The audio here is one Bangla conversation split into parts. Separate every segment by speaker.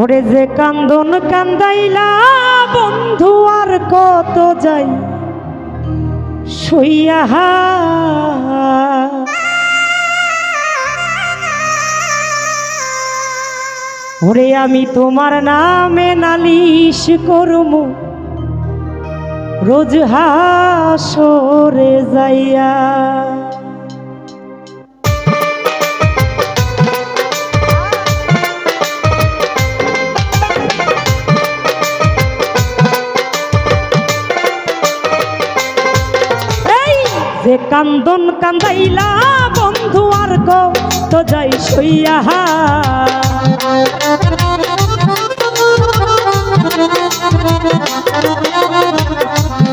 Speaker 1: ওরে যে কান্দন কান্দাইলা বন্ধু আর কত যাই সইয়া, ওরে আমি তোমার নামে নালিশ করমু রোজ হাসরে যাইয়া। যে কান্দন কান্দাইলা বন্ধু আর কত যাই সইয়া,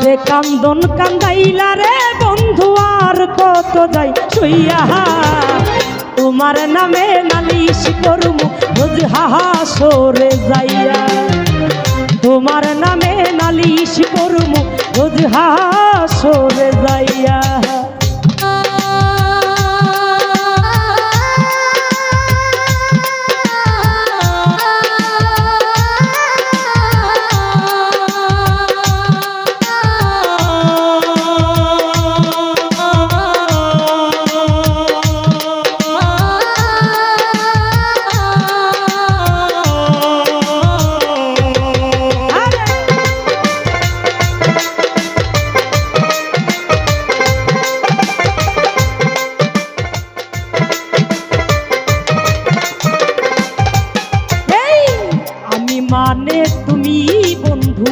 Speaker 1: যে কান্দন কান্দাইলা রে বন্ধু আর কত যাই সইয়া, তোমার নামে নালিশ করমু রোজ হাসরে যাইয়া, তোমার নামে নালিশ করমু রোজ হাসরে যাইয়া। মানে তুমি বন্ধু,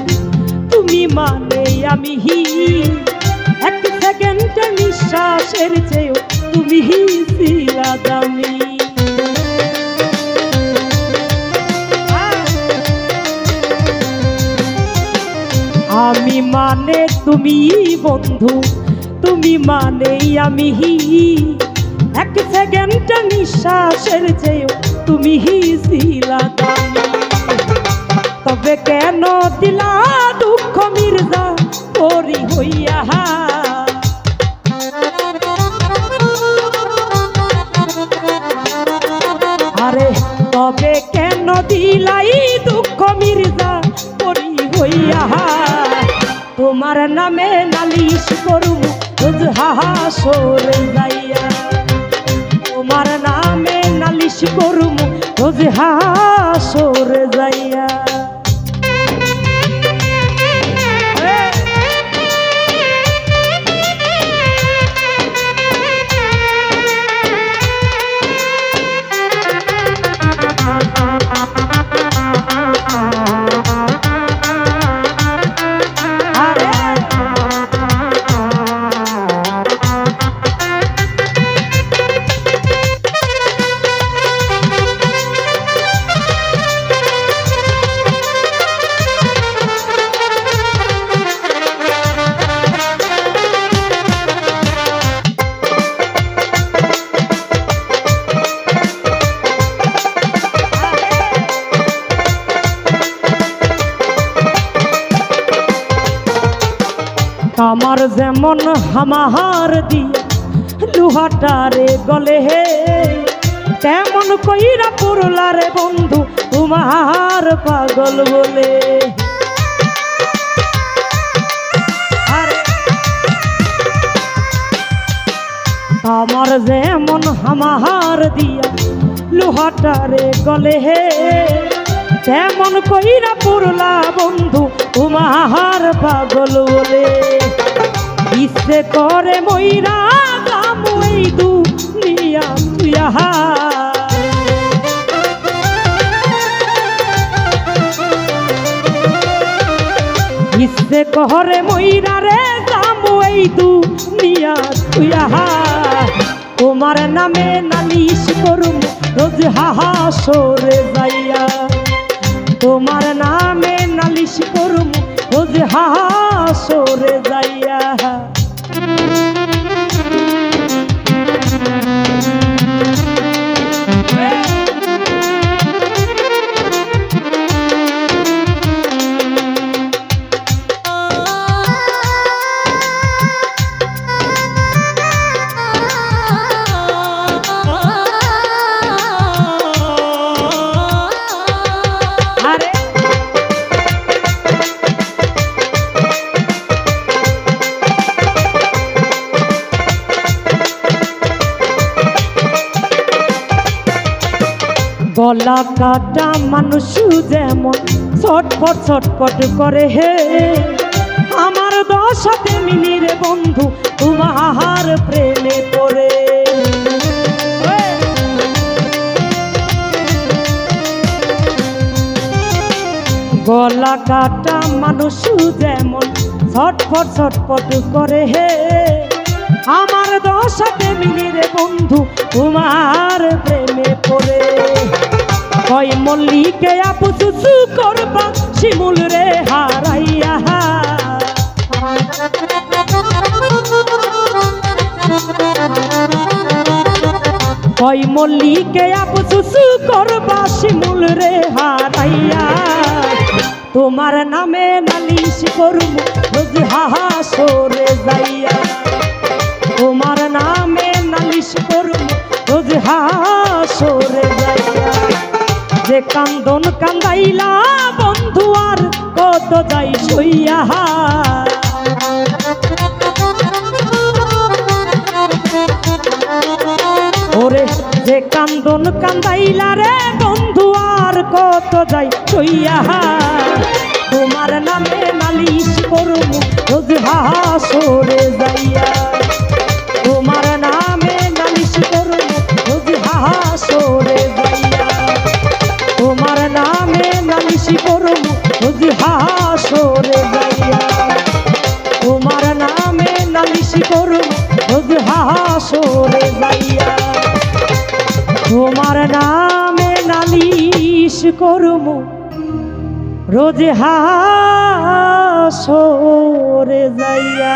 Speaker 1: তুমি মানে আমি, এক সেকেন্ডের নিঃশ্বাসের চেয়েও তুমি ছিলা দামি। আমি মানে তুমি বন্ধু, তুমি মানে আমি, এক সেকেন্ডের নিঃশ্বাসের চেয়েও তুমি ছিলা দামি। তবে কেন দিলা দুঃখ মির্জা পরি হইয়া, আরে তবে কেন দিলাই দুঃখ মির্জা পরি হইয়া, তোমার নামে নালিশ করুম রোজ হাসরে যাইয়া, তোমার নামে নালিশ করুম রোজ হাসরে যাইয়া। আমার যেমন হামাহার দিয়া লোহাটারে গলে হে, তেমন কইরা পড়লা রে বন্ধু তোমার পাগল বলে। আমার যেমন হামাহার দিয়া লোহাটারে গলে হে, তেমন কইরা পড়লা বন্ধু তোমার পাগল বলে। ইচ্ছে করে মইরা গামু এই দুনিয়া তুইয়া, ইচ্ছে করে মইরা রে গামু এই দুনিয়া তুইয়া, তোমার নামে নালিশ করুম রোজ হাসরে যাইয়া, তোমার নামে নালিশ করুম রোজ হাসরে যাইয়া। গলা কাটা মানুষ যেমন ছটফট ছটফট করে হে, আমার দশাতে মিলির বন্ধু তোমার প্রেমে পড়ে। গলা কাটা মানুষ যেমন ছটফট ছটফট করে হে, আমার দশাতে মিলির বন্ধু তোমার প্রেমে পড়ে। কই মল্লিকে আপু চুচু করবা শিমুল রে হারাইয়া, কই মল্লিকে আপু চুচু করবা শিমুল রে হারাইয়া, তোমার নামে নালিশ করবো রোজ হাসরে যাইয়া, তোমার নামে নালিশ করবো রোজ হাসরে যাইয়া। যে কান্দন কান্দাইলা বন্ধু আর কত যাই সইয়া, ওরে যে কান্দন কান্দাইলা রে বন্ধু আর কত যাই সইয়া, তোমার নামে নালিশ করবো রোজ হাসরে যাইয়া, তোমার নামে নালিশ করবো রোজ হাসরে যাইয়া, তোমার নামে নালিশ করবো রোজ হাসরে যাইয়া, তোমার নামে নালিশ করবো রোজ হাসরে যাইয়া, তোমার নামে নালিশ করবো রোজ হাসরে যাইয়া।